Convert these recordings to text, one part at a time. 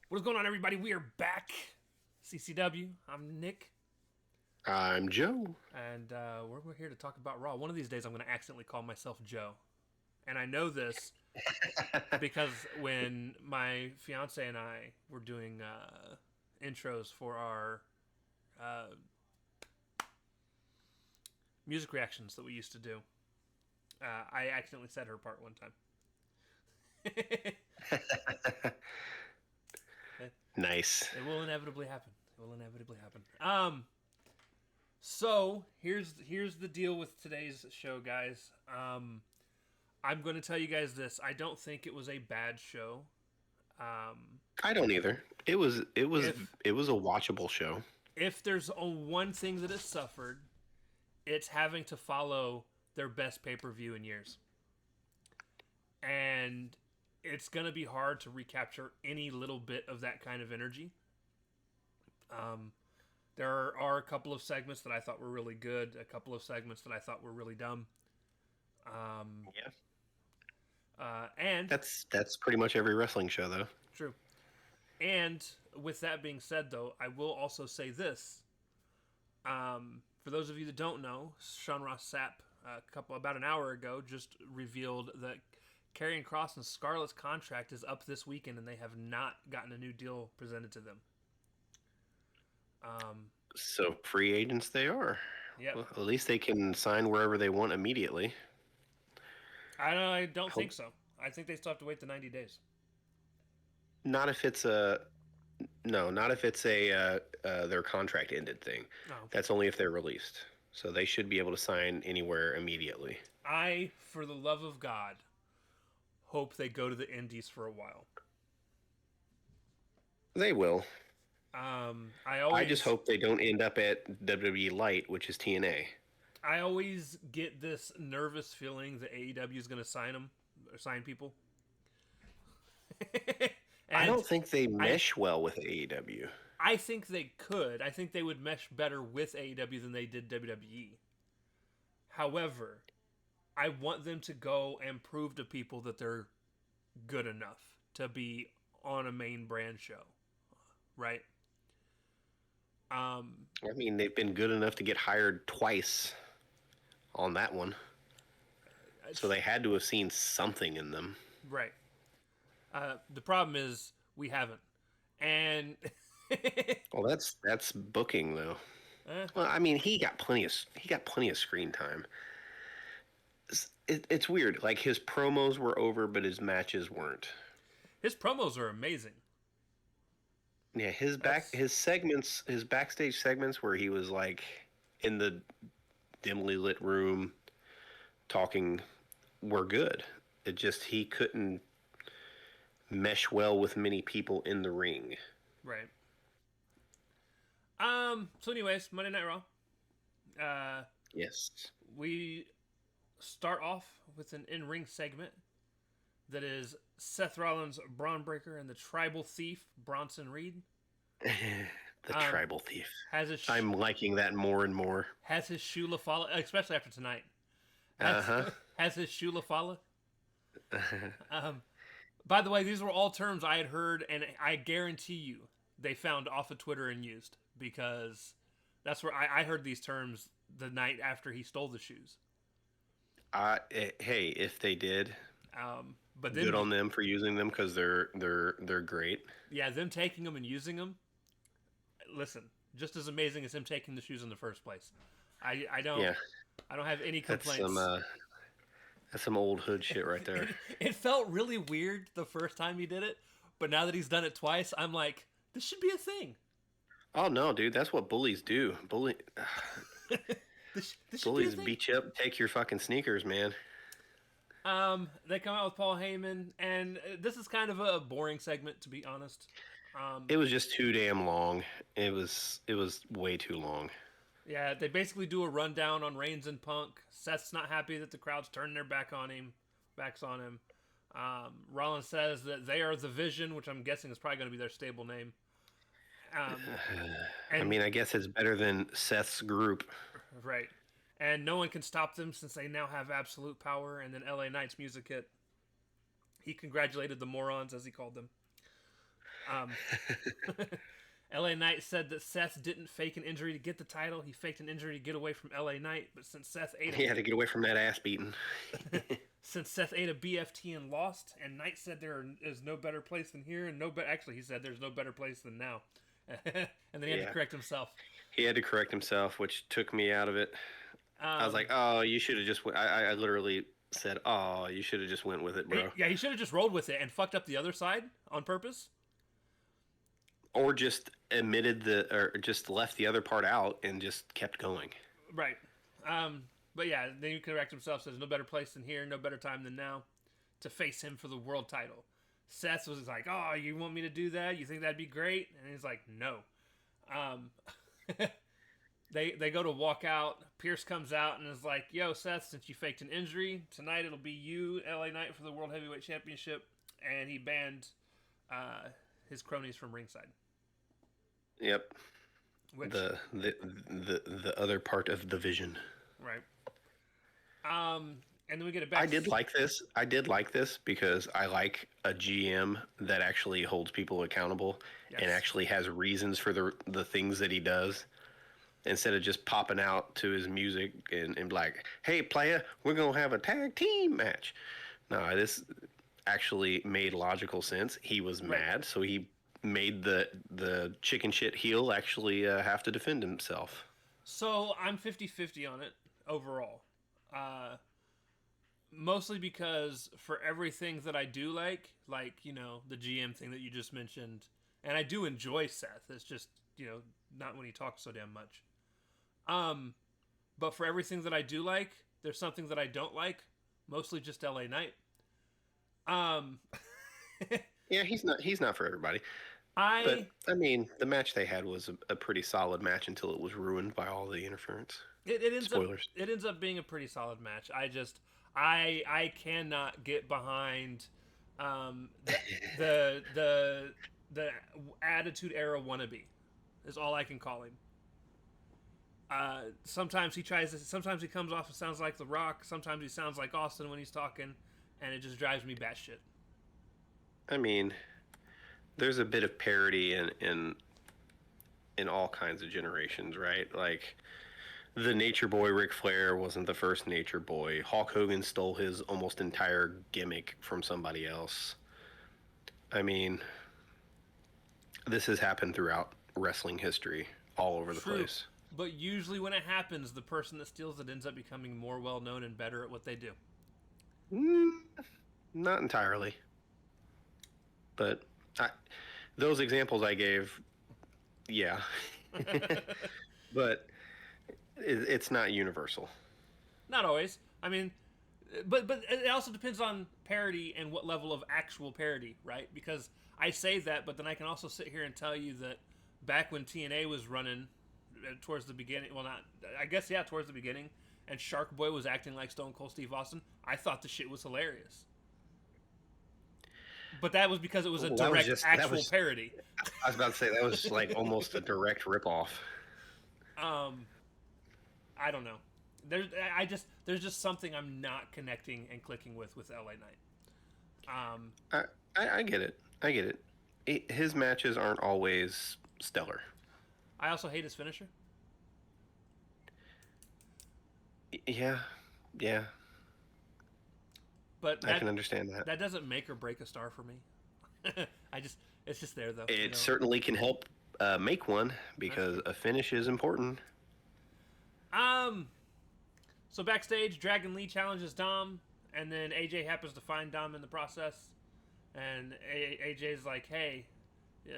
What is going on, everybody? We are back. CCW. I'm Nick, I'm Joe. and we're here to talk about Raw. One of these days, I'm going to accidentally call myself Joe, and I know this because when my fiance and I were doing intros for our uh, music reactions that we used to do, I accidentally said her part one time. it, Nice. it will inevitably happen. It will inevitably happen. So here's the deal with today's show, guys. I'm going to tell you guys this. I don't think it was a bad show. I don't either. It was it was If it was a watchable show. if there's one thing that it suffered, it's having to follow their best pay per view in years, and it's going to be hard to recapture any little bit of that kind of energy. There are a couple of segments that I thought were really good, a couple of segments that I thought were really dumb. Yeah. And That's pretty much every wrestling show though. true. And with that being said, though, I will also say this. For those of you that don't know, Sean Ross Sapp, about an hour ago, just revealed that Karrion Kross and Scarlett's contract is up this weekend, and they have not gotten a new deal presented to them. So free agents they are. Yep. Well, at least they can sign wherever they want immediately. I don't think Hope so. I think they still have to wait the 90 days. not if it's a no, not if it's a their contract ended thing. No. That's only if they're released. So they should be able to sign anywhere immediately. I, for the love of God, hope they go to the Indies for a while. They will. I just I hope they don't end up at WWE Light, which is TNA. always get this nervous feeling that AEW is going to sign them or sign people. I and don't think they I mesh well with AEW. I think they could. I think they would mesh better with AEW than they did WWE. However, I want them to go and prove to people that they're good enough to be on a main brand show, right? I mean, they've been good enough to get hired twice on that one. So they had to have seen something in them. Right. The problem is we haven't, and Well, that's booking though. eh, Well, I mean, he got plenty of screen time. It's weird. Like his promos were over, but his matches weren't. his promos are amazing. Yeah, That's his backstage segments where he was like in the dimly lit room talking were good. It just he couldn't mesh well with many people in the ring. right. So, anyways, Monday Night Raw. Uh, Yes. we start off with an in-ring segment that is Seth Rollins, Braun Breaker, and the Tribal Thief Bronson Reed The tribal thief. has his I'm liking that more and more. has his Shula Fala, especially after tonight. Uh Has, huh. has his Shula Fala. By the way, these were all terms I had heard, and I guarantee you they found off of Twitter and used because that's where I heard these terms the night after he stole the shoes. Hey, if they did, But good then, on them for using them because they're great. yeah, them taking them and using them. Listen, just as amazing as him taking the shoes in the first place. I don't Yeah, I don't have any that's some complaints. that's some old hood shit right there. It felt really weird the first time he did it, but now that he's done it twice, I'm like, this should be a thing. Oh no, dude, that's what bullies do. This should be a Bullies thing. beat you up, take your fucking sneakers, man. They come out with Paul Heyman, and this is kind of a boring segment, to be honest. It was just too damn long. It was way too long. Yeah, they basically do a rundown on Reigns and Punk. Seth's not happy that the crowd's turning their backs on him. Rollins says that they are the Vision, which I'm guessing is probably going to be their stable name. I And mean, I guess it's better than Seth's group. right, and no one can stop them since they now have absolute power. And then LA Knight's music hit. He congratulated the morons, as he called them. Um, LA Knight said that Seth didn't fake an injury to get the title. He faked an injury to get away from LA Knight, but He had to get away from that ass beating. since Seth ate a BFT and lost, and Knight said there is no better place than here, and actually he said there's no better place than now, and then he had to correct himself. He had to correct himself, which took me out of it. I was like, "Oh, you should have just." I literally said, "Oh, you should have just went with it, bro." Yeah, he should have just rolled with it and fucked up the other side on purpose, or just or just left the other part out and just kept going. Right. But yeah, then he correct himself. Says no better place than here, no better time than now, to face him for the world title. Seth was like, "Oh, you want me to do that? You think that'd be great?" And he's like, "No." They go to walk out. Pierce comes out and is like, "Yo, Seth, since you faked an injury, tonight it'll be you, LA Knight, for the World Heavyweight Championship." And he banned his cronies from ringside. Yep. Which, the other part of the vision. Right. And then we get it back. I did like this because I like a GM that actually holds people accountable and actually has reasons for the things that he does, instead of just popping out to his music and like, "Hey, player, we're going to have a tag team match." No, this actually made logical sense. He was mad, so he made the chicken shit heel actually have to defend himself. So I'm 50-50 on it overall. Mostly because for everything that I do like, the GM thing that you just mentioned, and I do enjoy Seth. It's just, not when he talks so damn much. But for everything that I do like, there's something that I don't like, mostly just LA Knight. Yeah, he's not for everybody. But I mean, the match they had was a pretty solid match until it was ruined by all the interference. Spoilers. It ends up being a pretty solid match. I cannot get behind the Attitude Era wannabe is all I can call him. Sometimes he comes off and sounds like The Rock. Sometimes he sounds like Austin when he's talking, and it just drives me batshit. I mean, there's a bit of parody in all kinds of generations, right? Like, the Nature Boy Ric Flair wasn't the first Nature Boy. Hulk Hogan stole his almost entire gimmick from somebody else. I mean, this has happened throughout wrestling history, all over the place. But usually when it happens, the person that steals it ends up becoming more well-known and better at what they do. Not entirely. But those examples I gave, yeah. But it's not universal. Not always. I mean, but it also depends on parody and what level of actual parody, right? Because I say that, but then I can also sit here and tell you that back when TNA was running towards the beginning, towards the beginning, and Shark Boy was acting like Stone Cold Steve Austin, I thought the shit was hilarious. But that was because it was a direct actual parody. I was about to say, that was like almost a direct ripoff. I don't know. There's just something I'm not connecting and clicking with LA Knight. I get it. His matches aren't always stellar. I also hate his finisher. Yeah. But I can understand that. That doesn't make or break a star for me. It's just there though. It certainly can help make one, because a finish is important. So backstage, Dragon Lee challenges Dom, and then AJ happens to find Dom in the process, and AJ's like, "Hey,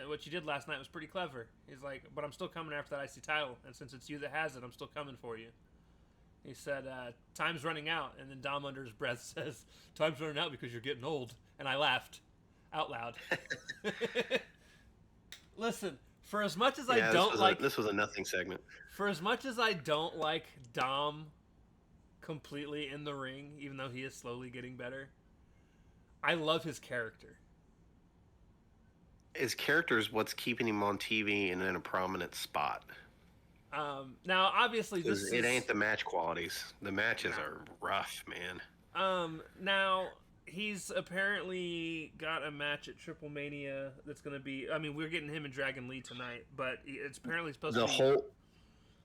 what you did last night was pretty clever." He's like, "But I'm still coming after that IC title, and since it's you that has it, I'm still coming for you." He said, "Time's running out," and then Dom under his breath says, "Time's running out because you're getting old," and I laughed out loud. Listen, for as much as this was a nothing segment. For as much as I don't like Dom completely in the ring, even though he is slowly getting better, I love his character. His character is what's keeping him on TV and in a prominent spot. Now, obviously, it ain't the match qualities. The matches are rough, man. Now, He's apparently got a match at Triple Mania that's going to be. I mean, we're getting him and Dragon Lee tonight, but it's apparently supposed The to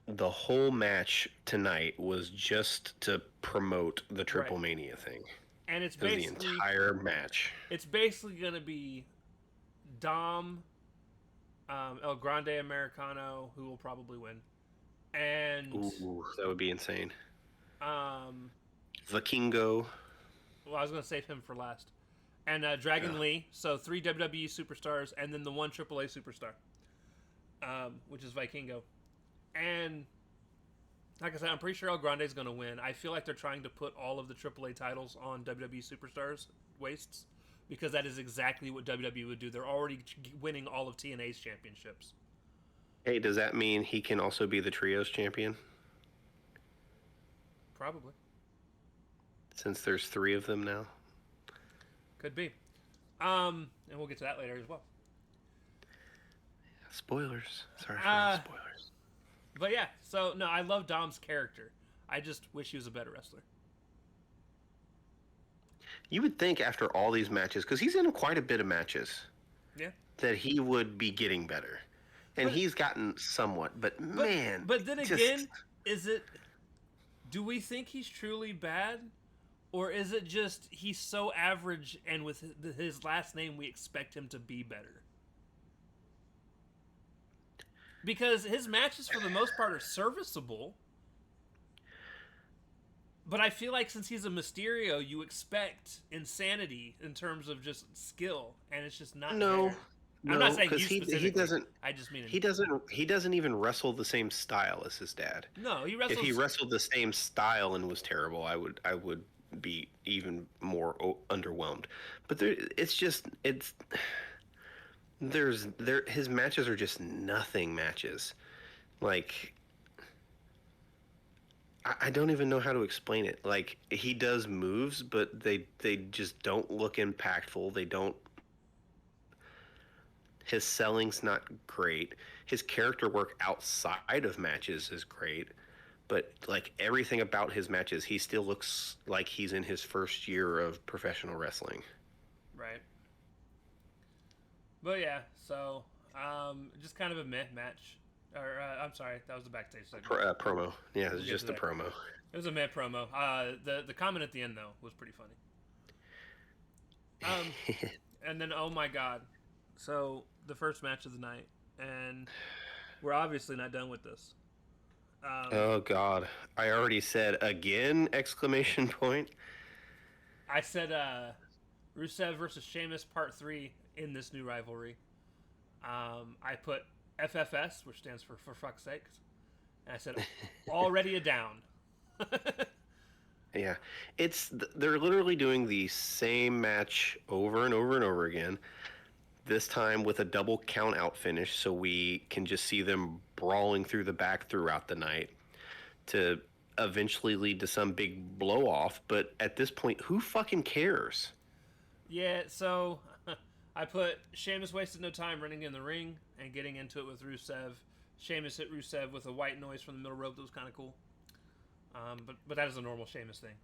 be. the whole match tonight was just to promote the Triple Right. Mania thing. And it's It was the basically entire match. going to be Dom, El Grande Americano, who will probably win, and Ooh, that would be insane. um, Vikingo. well, I was going to save him for last, and Dragon Lee. So 3 WWE superstars, and then the 1 AAA superstar, which is Vikingo. And like I said, I'm pretty sure El Grande is going to win. I feel like they're trying to put all of the AAA titles on WWE superstars' waists because that is exactly what WWE would do. They're already winning all of TNA's championships. Hey, does that mean he can also be the trios champion? Probably. Since there's 3 of them now. Could be. And we'll get to that later as well. Spoilers. Sorry for all the spoilers. But yeah, so no, I love Dom's character. I just wish he was a better wrestler. You would think after all these matches, because he's in quite a bit of matches, Yeah. that he would be getting better. And he's gotten somewhat, but man. But then again, is it... Do we think he's truly bad? Or is it just he's so average and with his last name we expect him to be better? Because his matches for the most part are serviceable. But I feel like since he's a Mysterio, you expect insanity in terms of just skill, and it's just not there. I'm not saying you specifically. He doesn't. I just mean he doesn't even wrestle the same style as his dad. No, he wrestles. If he wrestled the same style and was terrible, I would be even more underwhelmed. But his matches are just nothing matches. Like, I don't even know how to explain it. Like, he does moves, but they just don't look impactful. They don't. His selling's not great. His character work outside of matches is great. But, like, everything about his matches, he still looks like he's in his first year of professional wrestling. Right. But, yeah, so, just kind of a meh match. Or, I'm sorry, that was the backstage segment. Promo. Yeah, it was just a promo. It was a meh promo. The comment at the end, though, was pretty funny. And then, oh my god. So, the first match of the night. And we're obviously not done with this. Oh god, I already said again! Exclamation point. I said Rusev versus Shameus Part 3 in this new rivalry. I put FFS, which stands for fuck's sakes, and I said already a down. Yeah, they're literally doing the same match over and over and over again. This time with a double count out finish, so we can just see them brawling through the back throughout the night to eventually lead to some big blow off. But at this point, who fucking cares? Yeah, so I put Sheamus wasted no time running in the ring and getting into it with Rusev. Sheamus hit Rusev with a white noise from the middle rope that was kind of cool. But that is a normal Sheamus thing.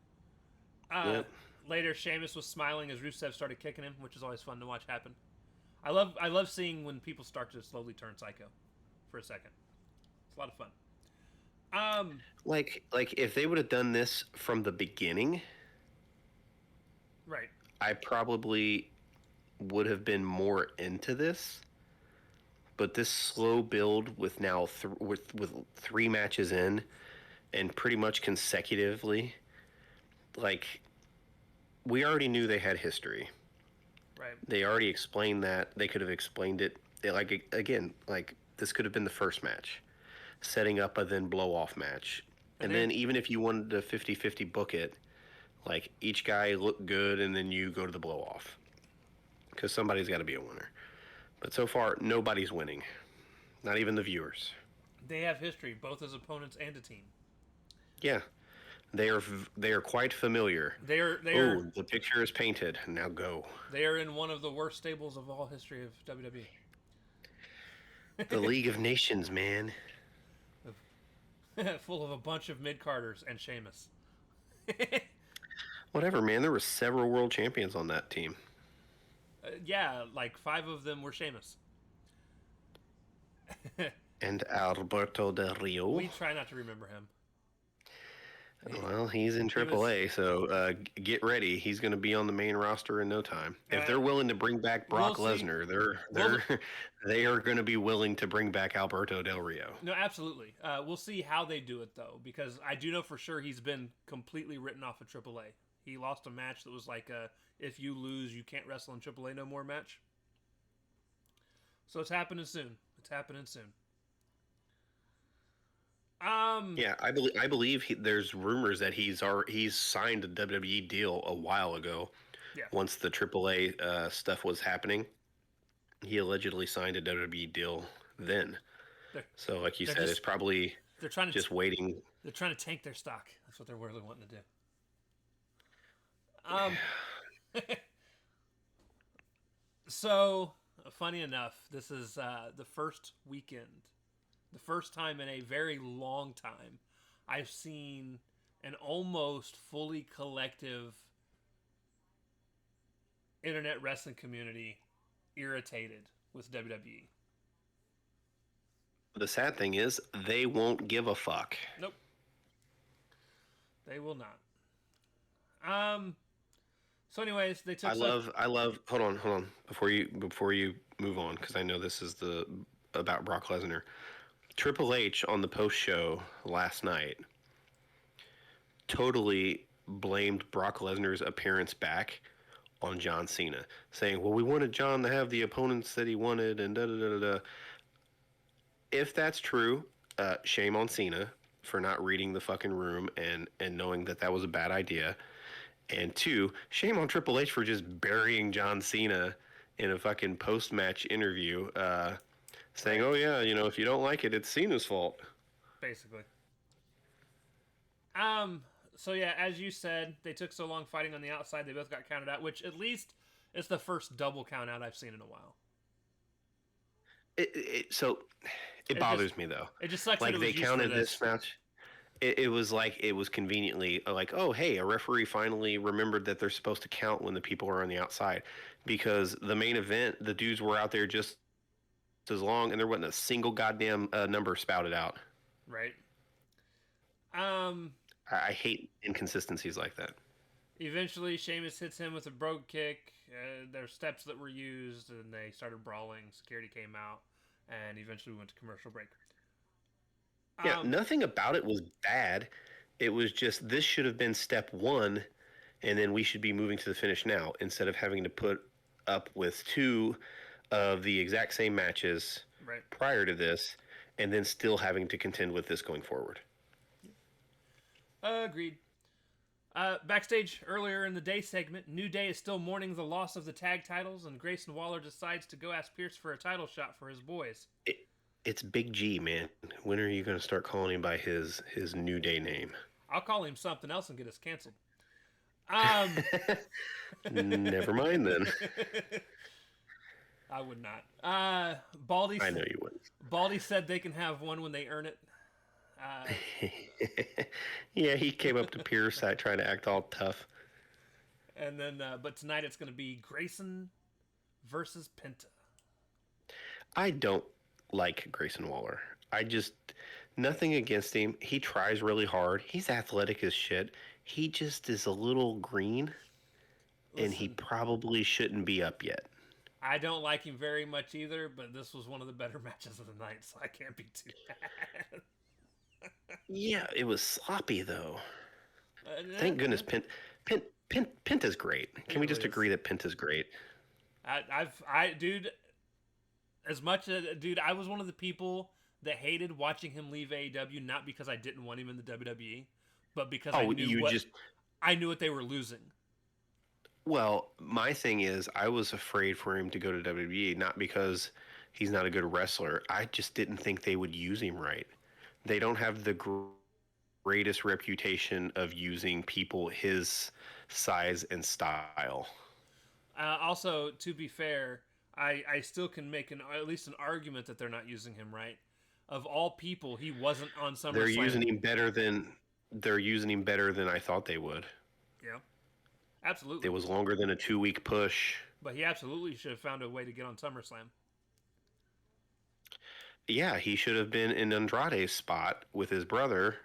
Yep. Later, Sheamus was smiling as Rusev started kicking him, which is always fun to watch happen. I love seeing when people start to slowly turn psycho for a second. It's a lot of fun. Like if they would have done this from the beginning, right? I probably would have been more into this. But this slow build with now with 3 matches in, and pretty much consecutively, like, we already knew they had history. Right. They already explained that. They could have explained it. Like, again, like, this could have been the first match. Setting up a then blow-off match. And then even if you wanted to 50-50 book it, like, each guy looked good and then you go to the blow-off. Because somebody's got to be a winner. But so far, nobody's winning. Not even the viewers. They have history, both as opponents and a team. Yeah. They are quite familiar. They are. Oh, the picture is painted. Now go. They are in one of the worst stables of all history of WWE. The League of Nations, man. Full of a bunch of mid-carders and Sheamus. Whatever, man. There were several world champions on that team. Yeah, like 5 of them were Sheamus. And Alberto Del Rio. We try not to remember him. Well, he's in AAA, so get ready. He's going to be on the main roster in no time. If they're willing to bring back Brock Lesnar, they are going to be willing to bring back Alberto Del Rio. No, absolutely. We'll see how they do it though, because I do know for sure he's been completely written off of AAA. He lost a match that was like a if you lose, you can't wrestle in AAA no more match. So it's happening soon. It's happening soon. Yeah, I believe there's rumors that he's signed a WWE deal a while ago. Yeah. Once the AAA stuff was happening, he allegedly signed a WWE deal then. So, like you said, it's probably they're trying to just waiting. They're trying to tank their stock. That's what they're really wanting to do. So, funny enough, this is the first weekend. The first time in a very long time I've seen an almost fully collective internet wrestling community irritated with WWE. The sad thing is, they won't give a fuck. Nope. They will not. So anyways, they took I love hold on before you move on, because I know this is about Brock Lesnar. Triple H on the post show last night totally blamed Brock Lesnar's appearance back on John Cena, saying, well, we wanted John to have the opponents that he wanted, and da-da-da-da-da. If that's true, shame on Cena for not reading the fucking room and knowing that was a bad idea. And 2, shame on Triple H for just burying John Cena in a fucking post-match interview, saying, oh, yeah, if you don't like it, it's Cena's fault. Basically. So, yeah, as you said, they took so long fighting on the outside, they both got counted out, which at least is the first double count out I've seen in a while. It bothers me, though. It just sucks like that it was they counted this match. It was like it was conveniently like, oh, hey, a referee finally remembered that they're supposed to count when the people are on the outside, because the main event, the dudes were out there just as long, and there wasn't a single goddamn number spouted out. Right. I hate inconsistencies like that. Eventually, Sheamus hits him with a brogue kick. There were steps that were used, and they started brawling. Security came out, and eventually we went to commercial break. Yeah, nothing about it was bad. It was just, this should have been step 1, and then we should be moving to the finish now, instead of having to put up with 2 of the exact same matches prior to this, and then still having to contend with this going forward. Agreed. Backstage earlier in the day segment, New Day is still mourning the loss of the tag titles, and Grayson Waller decides to go ask Pierce for a title shot for his boys. It's Big G, man. When are you going to start calling him by his New Day name? I'll call him something else and get us canceled. Never mind then. I would not. Baldy. I know you wouldn't. Baldy said they can have one when they earn it. Yeah, he came up to Pierce trying to act all tough. And then, but tonight it's going to be Grayson versus Penta. I don't like Grayson Waller. Nothing against him. He tries really hard. He's athletic as shit. He just is a little green, and he probably shouldn't be up yet. I don't like him very much either, but this was one of the better matches of the night, so I can't be too mad. Yeah, it was sloppy though. Thank goodness Penta's great. Can we just agree that Penta's great? Dude, I was one of the people that hated watching him leave AEW, not because I didn't want him in the WWE, but because I knew what they were losing. Well, my thing is, I was afraid for him to go to WWE, not because he's not a good wrestler. I just didn't think they would use him right. They don't have the greatest reputation of using people his size and style. Also, to be fair, I still can make at least an argument that they're not using him right. Of all people, he wasn't on SummerSlam. They're using him better than I thought they would. Yeah. Absolutely. It was longer than a 2-week push. But he absolutely should have found a way to get on SummerSlam. Yeah, he should have been in Andrade's spot with his brother,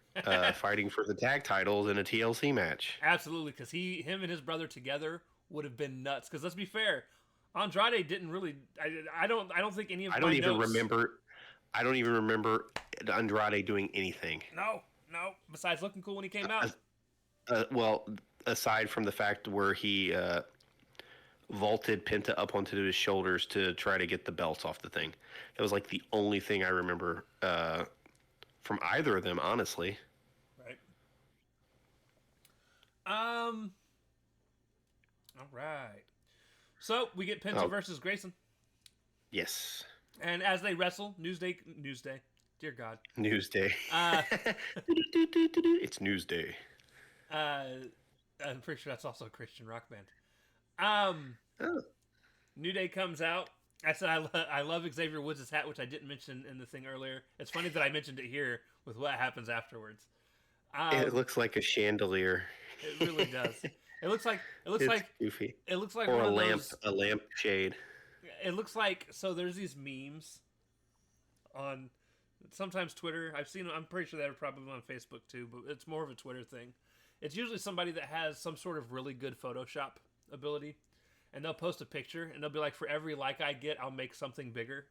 fighting for the tag titles in a TLC match. Absolutely, because him and his brother together would have been nuts. Because let's be fair, Andrade didn't really. I don't think any of I my don't even notes. remember. I don't even remember Andrade doing anything. No. Besides looking cool when he came out. Well, aside from the fact where he vaulted Penta up onto his shoulders to try to get the belts off the thing. That was like the only thing I remember from either of them, honestly. Right. All right. So we get Penta versus Grayson. Yes. And as they wrestle, Newsday. Dear God. Newsday. It's Newsday. I'm pretty sure that's also a Christian rock band. New Day comes out. I said I love Xavier Woods' hat, which I didn't mention in the thing earlier. It's funny that I mentioned it here with what happens afterwards. It looks like a chandelier. It really does. It looks like goofy. It looks like or one a of lamp, those, a lamp shade. It looks like, so there's these memes on sometimes Twitter. I'm pretty sure they're probably on Facebook too, but it's more of a Twitter thing. It's usually somebody that has some sort of really good Photoshop ability, and they'll post a picture and they'll be like, for every like I get, I'll make something bigger.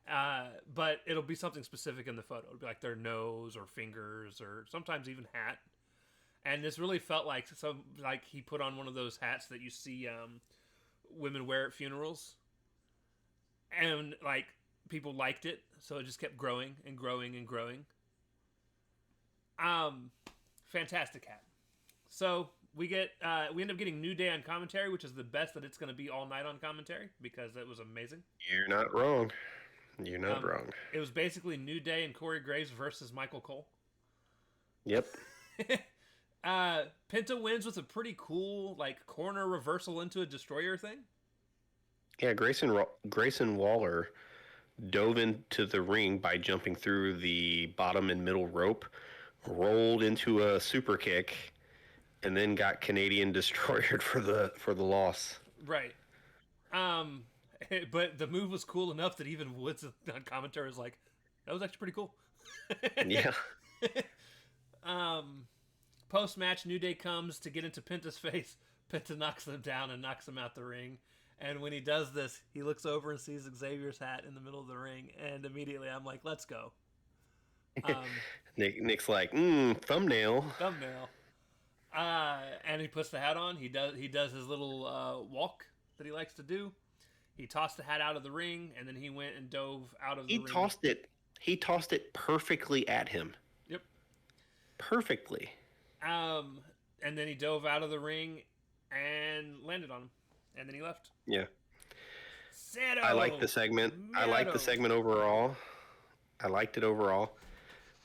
But it'll be something specific in the photo. It'll be like their nose or fingers or sometimes even hat. And this really felt like he put on one of those hats that you see women wear at funerals. And like people liked it, so it just kept growing and growing and growing. Fantastic hat. So we end up getting New Day on commentary, which is the best that it's going to be all night on commentary because it was amazing. You're not wrong. You're not wrong. It was basically New Day and Corey Graves versus Michael Cole. Yep. Penta wins with a pretty cool like corner reversal into a destroyer thing. Yeah, Grayson Waller dove into the ring by jumping through the bottom and middle rope, rolled into a super kick, and then got Canadian destroyered for the loss. Right. But the move was cool enough that even Woods on commentary was like, that was actually pretty cool. Yeah. Post-match, New Day comes to get into Penta's face. Penta knocks them down and knocks him out the ring. And when he does this, he looks over and sees Xavier's hat in the middle of the ring. And immediately I'm like, let's go. Nick's like, thumbnail. Thumbnail. And he puts the hat on. He does his little walk that he likes to do. He tossed the hat out of the ring, and then he went and dove out of the ring. He tossed it perfectly at him. Yep. Perfectly. And then he dove out of the ring and landed on him. And then he left. Yeah. Seto. I like the segment. I like the segment overall. I liked it overall.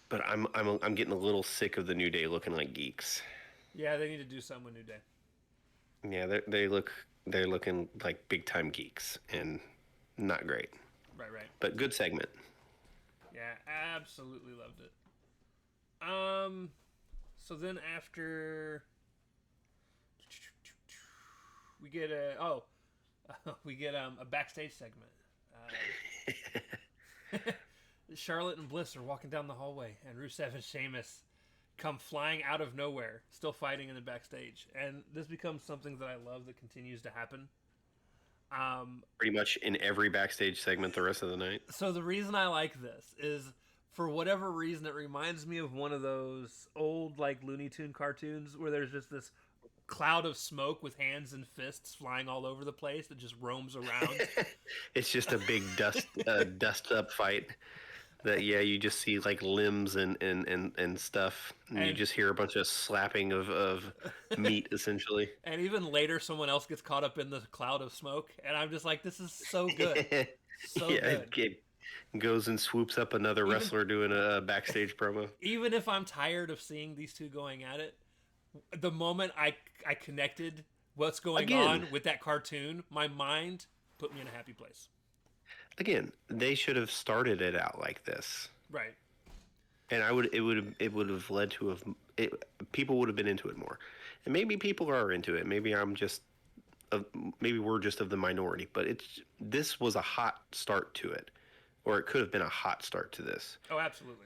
But I'm getting a little sick of the New Day looking like geeks. Yeah, they need to do something with New Day. Yeah, they're looking like big time geeks and not great. Right. But good segment. Yeah, absolutely loved it. So then after we get a backstage segment. Charlotte and Bliss are walking down the hallway, and Rusev and Shameus come flying out of nowhere, still fighting in the backstage. And this becomes something that I love that continues to happen. Pretty much in every backstage segment the rest of the night. So the reason I like this is, for whatever reason, it reminds me of one of those old like Looney Tune cartoons where there's just this cloud of smoke with hands and fists flying all over the place that just roams around. It's just a big dust up fight. That you just see like limbs and stuff, and you just hear a bunch of slapping of meat essentially. And even later, someone else gets caught up in the cloud of smoke, and I'm just like, this is so good, so good. It goes and swoops up another wrestler doing a backstage promo. Even if I'm tired of seeing these two going at it, the moment I connected what's going on with that cartoon, my mind put me in a happy place. Again, they should have started it out like this, right? And it would have led to people would have been into it more. And maybe people are into it. Maybe I'm just maybe we're just of the minority, but this was a hot start to it, or it could have been a hot start to this. Oh, absolutely.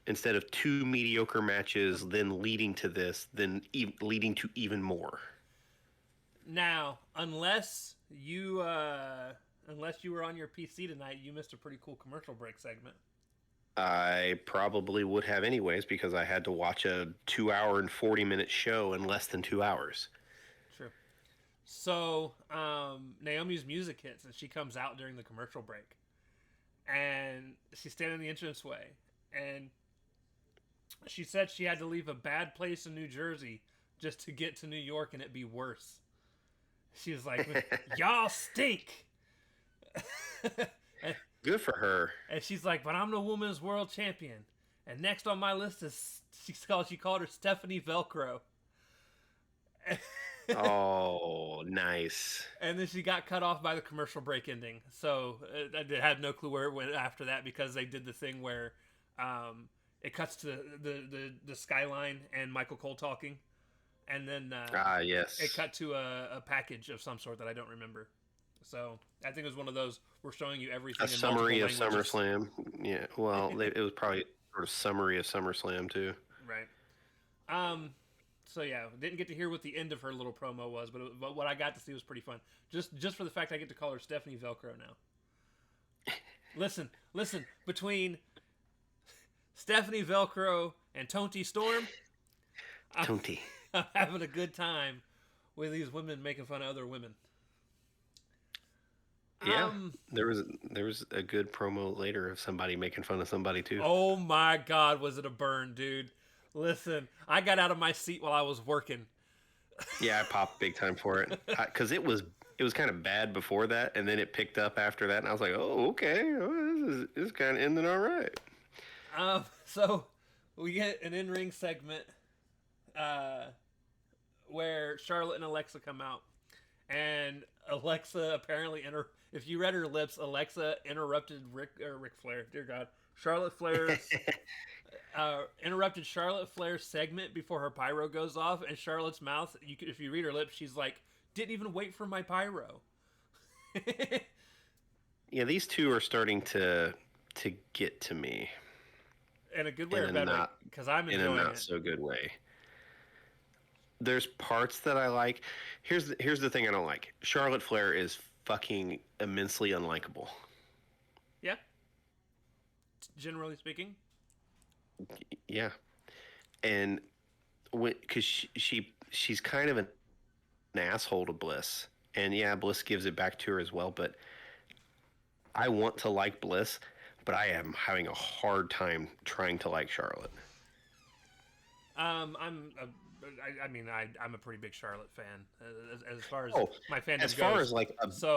Instead of two mediocre matches, then leading to this, then leading to even more. Now, unless you were on your PC tonight, you missed a pretty cool commercial break segment. I probably would have anyways because I had to watch a 2 hour and 40-minute show in less than 2 hours. True. So, Naomi's music hits and she comes out during the commercial break. And she's standing in the entranceway. And she said she had to leave a bad place in New Jersey just to get to New York and it be worse. She was like, y'all stink. Good for her. And she's like, but I'm the women's world champion. And next on my list is, she called her Stephanie Velcro. Oh, nice. And then she got cut off by the commercial break ending. So I had no clue where it went after that because they did the thing where it cuts to the skyline and Michael Cole talking. And then yes, it cut to a package of some sort that I don't remember. So I think it was one of those, we're showing you everything. A summary of SummerSlam. Yeah, well, it was probably sort of summary of SummerSlam too. Right. So yeah, didn't get to hear what the end of her little promo was, but what I got to see was pretty fun. Just for the fact I get to call her Stephanie Velcro now. Listen. Between Stephanie Velcro and Tonti Storm, Tonti, I'm having a good time with these women making fun of other women. Yeah, there was a good promo later of somebody making fun of somebody too. Oh my God, was it a burn, dude? Listen, I got out of my seat while I was working. Yeah, I popped big time for it because it was kind of bad before that, and then it picked up after that, and I was like, oh, okay, this is kind of ending all right. So we get an in-ring segment where Charlotte and Alexa come out, and Alexa apparently if you read her lips, Alexa interrupted Ric Flair. Dear God, Charlotte Flair's interrupted Charlotte Flair's segment before her pyro goes off, and Charlotte's mouth, if you read her lips, she's like, didn't even wait for my pyro. Yeah, these two are starting to get to me. In a good way or bad way? Because I'm enjoying it. In a not so good way. There's parts that I like. Here's the thing I don't like. Charlotte Flair is fucking immensely unlikable. Yeah. Generally speaking. Yeah, and because she's kind of an asshole to Bliss, and yeah, Bliss gives it back to her as well. But I want to like Bliss, but I am having a hard time trying to like Charlotte. I'm a pretty big Charlotte fan as far as my fandom goes.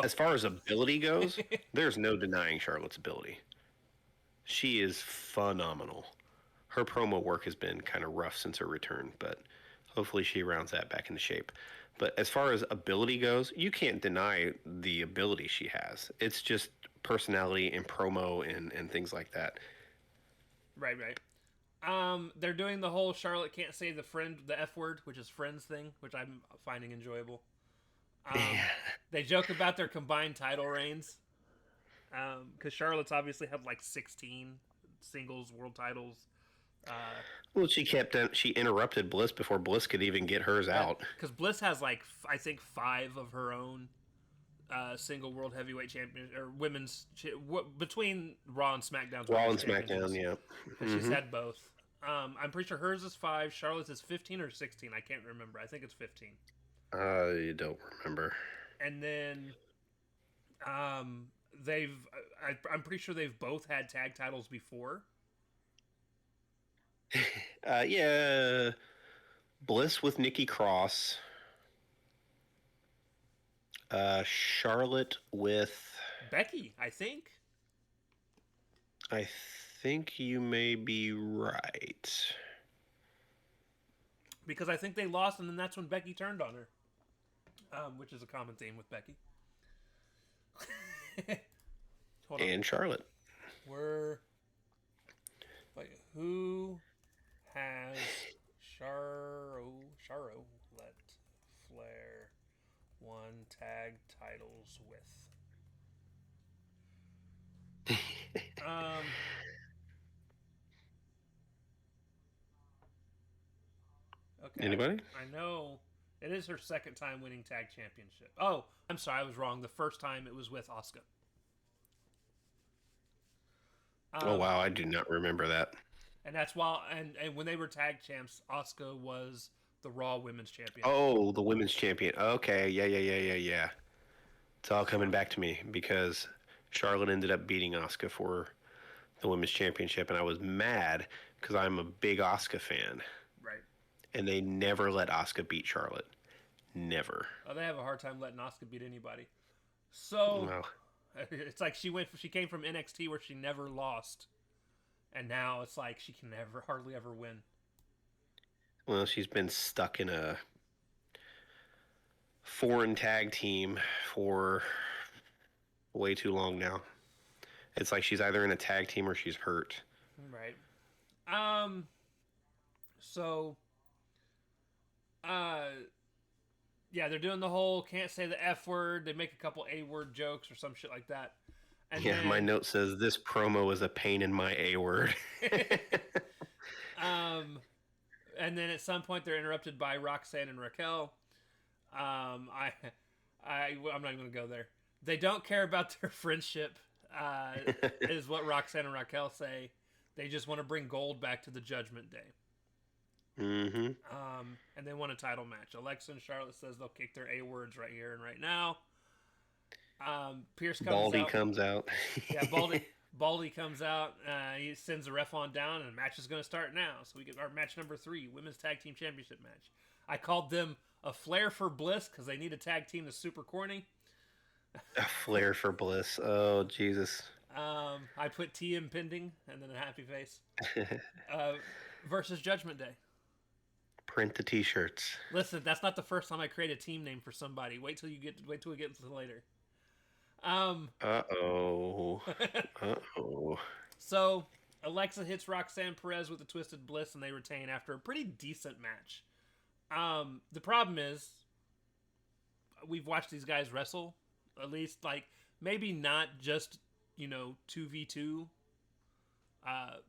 As far as ability goes, there's no denying Charlotte's ability. She is phenomenal. Her promo work has been kind of rough since her return, but hopefully she rounds that back into shape. But as far as ability goes, you can't deny the ability she has. It's just personality and promo and things like that. Right. They're doing the whole Charlotte can't say the F word, which is friends thing, which I'm finding enjoyable. They joke about their combined title reigns. Because Charlotte's obviously had like 16 singles world titles. Well, she interrupted Bliss before Bliss could even get hers out. Because Bliss has like I think 5 of her own single world heavyweight champion or women's between Raw and SmackDown. Raw and SmackDown, yeah. She's had both. I'm pretty sure hers is 5. Charlotte's is 15 or 16. I can't remember. I think it's 15. I don't remember. And then, I'm pretty sure they've both had tag titles before. Yeah, Bliss with Nikki Cross. Charlotte with Becky, I think. I think you may be right. Because I think they lost, and then that's when Becky turned on her. Which is a common theme with Becky. And Charlotte. Who has Charlotte Flair won tag titles with? Um, okay, Anybody? I know it is her second time winning tag championship. Oh, I'm sorry, I was wrong. The first time it was with Asuka. Oh Um, wow, I do not remember that. and that's why, and when they were tag champs, Asuka was the Raw Women's Champion. Oh, the women's champion. Okay, yeah. It's all coming back to me because Charlotte ended up beating Asuka for the women's championship, and I was mad because I'm a big Asuka fan, Right. and they never let Asuka beat Charlotte. Never. Oh, they have a hard time letting Asuka beat anybody. So Well, it's like she came from NXT where she never lost, and now it's like she can never hardly ever win. well, she's been stuck in a foreign tag team for way too long now. It's like she's either in a tag team or she's hurt. Right. Um. So. Uh. Yeah, they're doing the whole can't say the F word. They make a couple A word jokes or some shit like that. And Yeah, then, my note says this promo is a pain in my A word. um, and then at some point they're interrupted by Roxanne and Raquel. I'm not even gonna go there. They don't care about their friendship, is what Roxanne and Raquel say. They just want to bring gold back to the Judgment Day. Mm-hmm. And they want a title match. Alexa and Charlotte says they'll kick their A words right here and right now. Pierce comes Baldy out. comes out. Yeah, Baldy comes out. He sends the ref on down, and the match is going to start now. So we get our match number 3, Women's Tag Team Championship match. I called them a Flair for Bliss because they need a tag team that's super corny. A Flair for Bliss. Oh, Jesus. I put TM pending and then a happy face. Versus Judgment Day. Print the T-shirts. Listen, that's not the first time I create a team name for somebody. Wait till we get to later. Uh-oh. Uh-oh. So Alexa hits Roxanne Perez with a Twisted Bliss, and they retain after a pretty decent match. The problem is, we've watched these guys wrestle, at least, like, maybe not just, 2v2,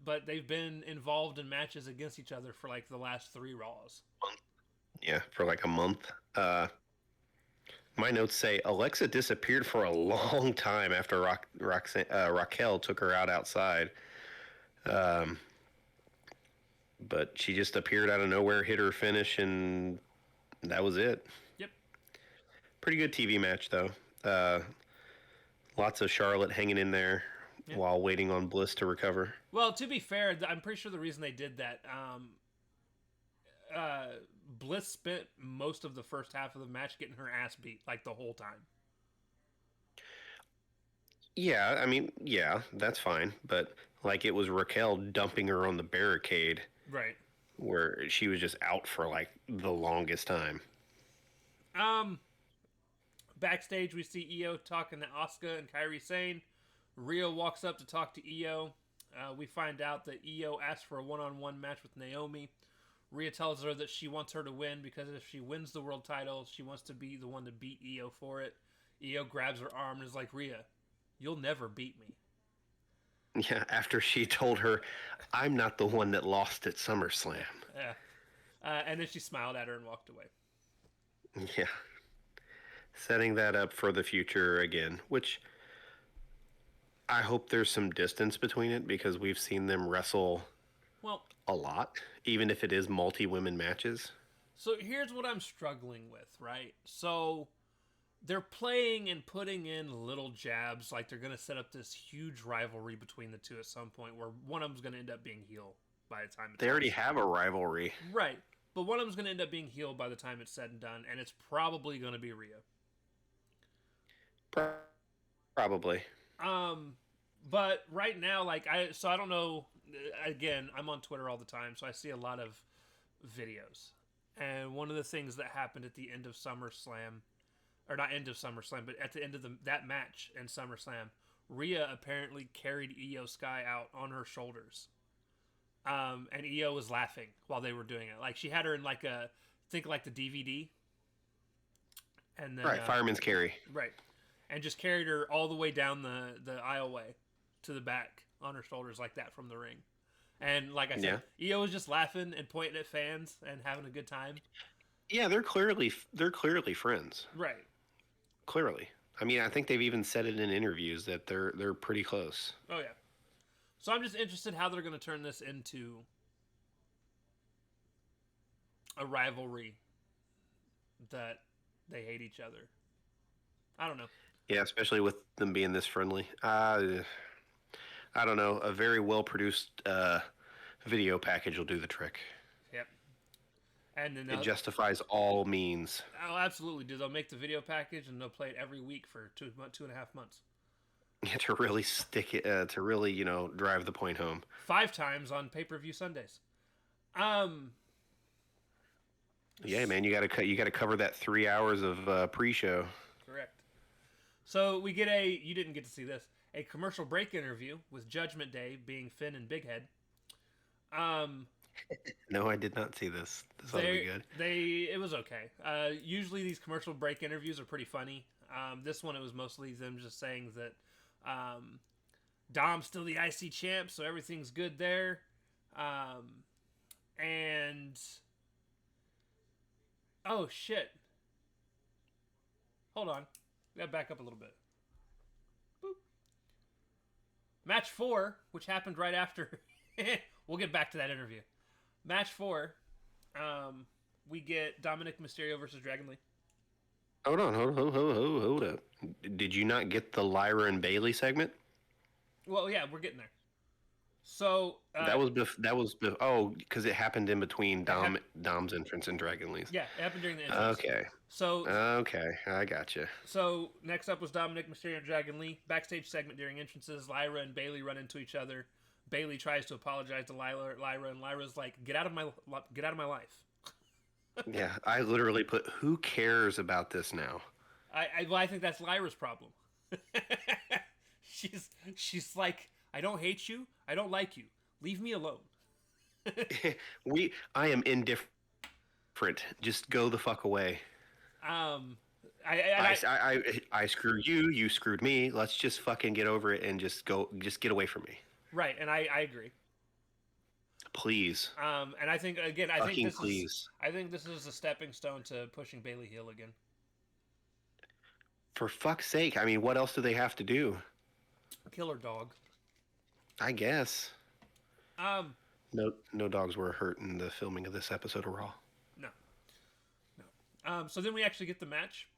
but they've been involved in matches against each other for, like, the last 3 Raws. Yeah, for like a month. My notes say Alexa disappeared for a long time after Raquel took her outside. But she just appeared out of nowhere, hit her finish, and that was it. Yep. Pretty good TV match, though. Lots of Charlotte hanging in there while waiting on Bliss to recover. Well, to be fair, I'm pretty sure the reason they did that, Bliss spent most of the first half of the match getting her ass beat, like, the whole time. Yeah, I mean, yeah, that's fine. But, like, it was Raquel dumping her on the barricade. Right. Where she was just out for, like, the longest time. Backstage, we see Io talking to Asuka and Kairi Sane. Rhea walks up to talk to Io. We find out that Io asked for a one-on-one match with Naomi. Rhea tells her that she wants her to win because if she wins the world title, she wants to be the one to beat Io for it. Io grabs her arm and is like, Rhea, you'll never beat me. Yeah, after she told her, I'm not the one that lost at SummerSlam. Yeah. And then she smiled at her and walked away. Yeah. Setting that up for the future again, which I hope there's some distance between it because we've seen them wrestle a lot, even if it is multi-women matches. So here's what I'm struggling with, right? So they're playing and putting in little jabs like they're going to set up this huge rivalry between the two at some point where one of them's going to end up being heel by the time they already have a rivalry. Right. But one of them's going to end up being heel by the time it's said and done, and it's probably going to be Rhea. Probably. But right now, like, I don't know. Again, I'm on Twitter all the time, so I see a lot of videos. And one of the things that happened at the end of SummerSlam, or not end of SummerSlam, but at the end of that match in SummerSlam, Rhea apparently carried Io Sky out on her shoulders. And Io was laughing while they were doing it. Like, she had her in like a think like the DVD, and then Right, fireman's carry. right, and just carried her all the way down the aisleway to the back on her shoulders like that from the ring. And like I said, Io was just laughing and pointing at fans and having a good time. Yeah, they're clearly friends. Right. Clearly. I mean, I think they've even said it in interviews that they're pretty close. Oh yeah. So I'm just interested how they're going to turn this into a rivalry that they hate each other. I don't know. Yeah, especially with them being this friendly. I don't know. A very well produced video package will do the trick. Yep. And then it justifies all means. Oh, absolutely. They'll make the video package and they'll play it every week for 2.5 months. Yeah, to really stick it, to really drive the point home. 5 times on pay-per-view Sundays. Yeah, man, you gotta cover that 3 hours of pre-show. Correct. So we get you didn't get to see this, a commercial break interview with Judgment Day being Finn and Big Head. No, I did not see this. This ought to be good. It was okay. Usually these commercial break interviews are pretty funny. This one, it was mostly them just saying that Dom's still the IC champ, so everything's good there. And oh shit! Hold on, we gotta back up a little bit. Boop. Match 4, which happened right after. We'll get back to that interview. Match 4, we get Dominic Mysterio versus Dragon Lee. Hold up. Did you not get the Lyra and Bailey segment? Well, yeah, we're getting there. So because it happened in between Dom's entrance and Dragon Lee's. Yeah, it happened during the entrance. Okay, I gotcha. So next up was Dominic Mysterio and Dragon Lee. Backstage segment during entrances, Lyra and Bailey run into each other. Bailey tries to apologize to Lyra, and Lyra's like, "Get out of my life." Yeah, I literally put, "Who cares about this now?" I think that's Lyra's problem. she's like, "I don't hate you. I don't like you. Leave me alone." I am indifferent. Just go the fuck away. I screwed you. You screwed me. Let's just fucking get over it and just get away from me. Right, and I agree. Please. And I think this is a stepping stone to pushing Bailey heel again. For fuck's sake! I mean, what else do they have to do? Killer dog. I guess. No dogs were hurt in the filming of this episode of Raw. No. So then we actually get the match.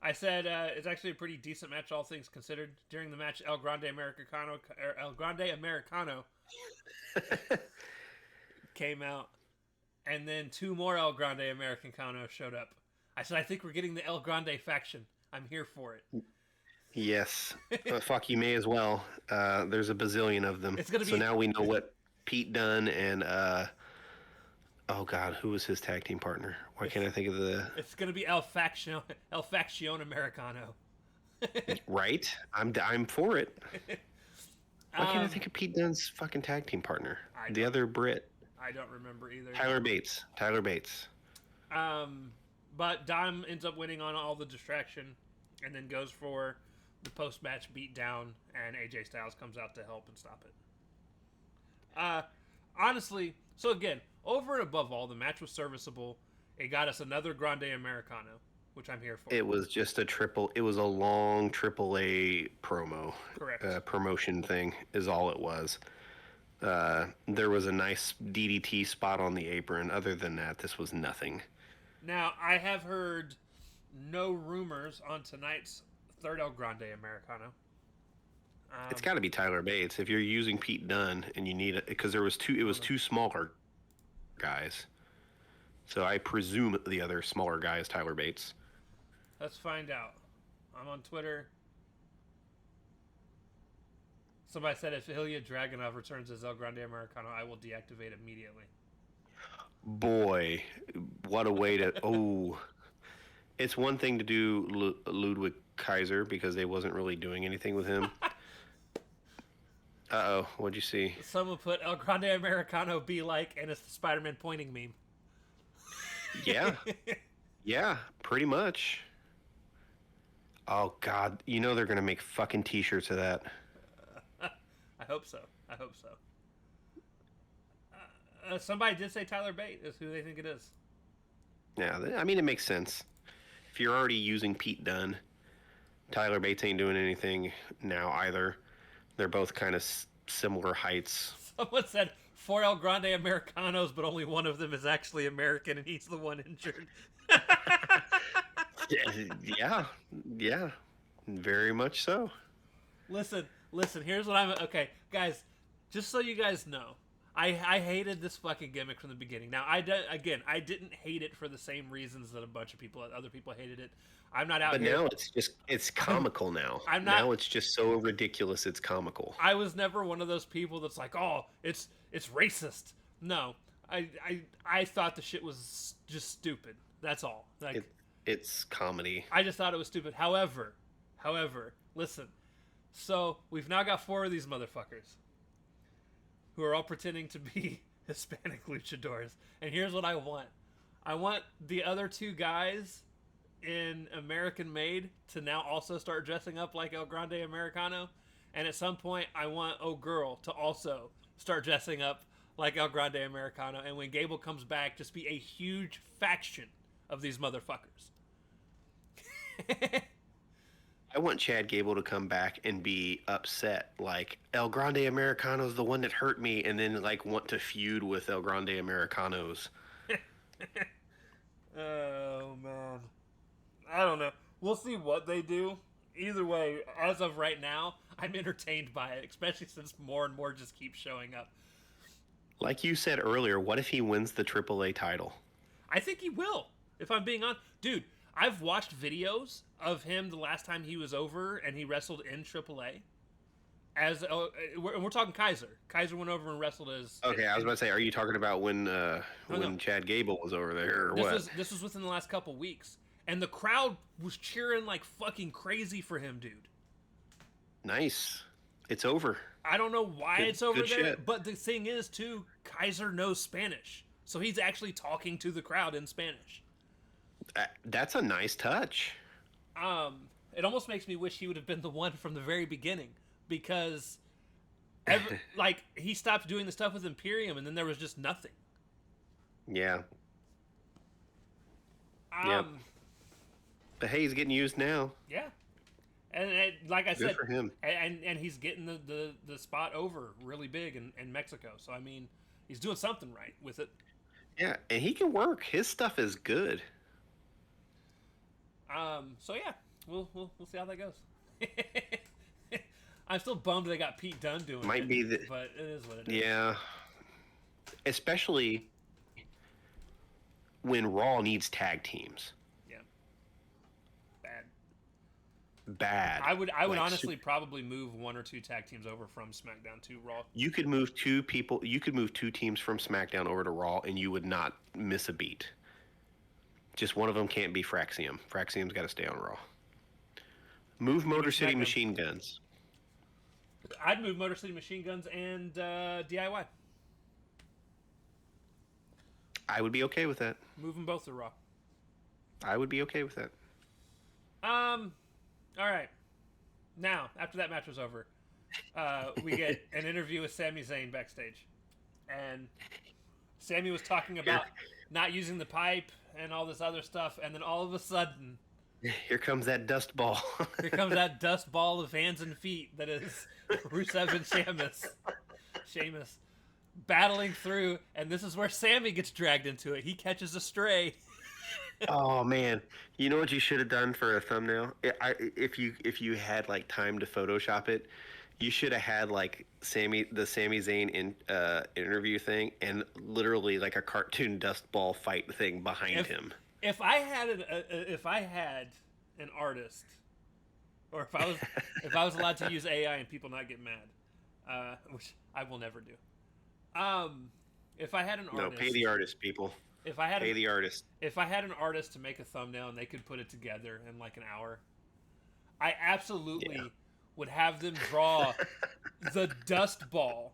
I said it's actually a pretty decent match, all things considered. During the match, El Grande Americano came out, and then 2 more El Grande Americano showed up. I said, I think we're getting the El Grande faction. I'm here for it. Yes. Fuck, you may as well. There's a bazillion of them. So now we know what Pete Dunne and oh god, who was his tag team partner? Why can't I think of the? It's gonna be El Faction Americano. Right? I'm for it. Why can't I think of Pete Dunne's fucking tag team partner? The other Brit. I don't remember either. Tyler Bates. But Dom ends up winning on all the distraction, and then goes for the post-match beatdown, and AJ Styles comes out to help and stop it. Honestly, so again, over and above all, the match was serviceable. It got us another Grande Americano, which I'm here for. It was just it was a long AAA promo. Correct. Promotion thing is all it was. There was a nice DDT spot on the apron. Other than that, this was nothing. Now, I have heard no rumors on tonight's third El Grande Americano. It's got to be Tyler Bates. If you're using Pete Dunne and you need it, because it was two smaller guys. So I presume the other smaller guy is Tyler Bates. Let's find out. I'm on Twitter. Somebody said if Ilya Dragunov returns as El Grande Americano, I will deactivate immediately. Boy, what a way to... Oh. It's one thing to do Ludwig Kaiser because they wasn't really doing anything with him. Uh-oh, what'd you see? Someone put El Grande Americano be like, and it's the Spider-Man pointing meme. Yeah. Yeah, pretty much. Oh God, you know they're gonna make fucking t-shirts of that. I hope so. I hope so. Somebody did say Tyler Bate is who they think it is. Yeah, I mean it makes sense. If you're already using Pete Dunne, Tyler Bates ain't doing anything now either. They're both kind of similar heights. Someone said 4 El Grande Americanos, but only one of them is actually American, and he's the one injured. Yeah, yeah, very much so. Listen. Here's what I'm. Okay, guys, just so you guys know, I hated this fucking gimmick from the beginning. Now, I didn't hate it for the same reasons that a bunch of other people hated it. I'm not out But here. now it's comical now. I'm not. Now it's just so ridiculous. It's comical. I was never one of those people that's like, oh, it's racist. No, I thought the shit was just stupid. That's all. Like, it's comedy. I just thought it was stupid. However, listen. So we've now got 4 of these motherfuckers who are all pretending to be Hispanic luchadors. And here's what I want. I want the other 2 guys in American Made to now also start dressing up like El Grande Americano. And at some point, I want Oh Girl to also start dressing up like El Grande Americano. And when Gable comes back, just be a huge faction of these motherfuckers. I want Chad Gable to come back and be upset, like El Grande Americano's the one that hurt me, and then like want to feud with El Grande Americanos. Oh man, I don't know. We'll see what they do. Either way, as of right now, I'm entertained by it, especially since more and more just keep showing up. Like you said earlier, what if he wins the AAA title? I think he will. If I'm being honest, dude, I've watched videos of him the last time he was over and he wrestled in AAA. We're talking Kaiser. Kaiser went over and wrestled as. Okay, I was about to say, are you talking about when no. Chad Gable was over there, or what? This was within the last couple weeks, and the crowd was cheering like fucking crazy for him, dude. Nice. It's over. I don't know why it's over there, shit. but the thing is, too, Kaiser knows Spanish, so he's actually talking to the crowd in Spanish. That's a nice touch. It almost makes me wish he would have been the one from the very beginning, because like he stopped doing the stuff with Imperium and then there was just nothing. Yeah. Yep. But hey, he's getting used now. Yeah. And like I said, good for him. And he's getting the spot over really big in Mexico. So I mean, he's doing something right with it. Yeah, and he can work. His stuff is good. So yeah, we'll see how that goes. I'm still bummed they got Pete Dunne doing Might it, be the, but it is what it is. Yeah. Especially when Raw needs tag teams. Yeah. Bad. I would honestly probably move 1 or 2 tag teams over from SmackDown to Raw. You could move 2 people. You could move 2 teams from SmackDown over to Raw, and you would not miss a beat. Just one of them can't be Fraxium. Fraxium's got to stay on Raw. Move Motor City Machine Guns. I'd move Motor City Machine Guns and DIY. I would be okay with that. Move them both to Raw. I would be okay with that. All right. Now, after that match was over, we get an interview with Sami Zayn backstage. And Sami was talking about not using the pipe and all this other stuff, and then all of a sudden... Here comes that dust ball. Here comes that dust ball of hands and feet that is Rusev and Shameus battling through, and this is where Sami gets dragged into it. He catches a stray. Oh man, you know what you should have done for a thumbnail? If you had like time to Photoshop it, you should have had like the Sami Zayn interview thing, and literally like a cartoon dust ball fight thing behind him. If I had an artist, or if I was allowed to use AI and people not get mad, which I will never do. If I had an artist, no, pay the artist, people. Pay the artist. If I had an artist to make a thumbnail and they could put it together in like an hour, I absolutely would have them draw the dust ball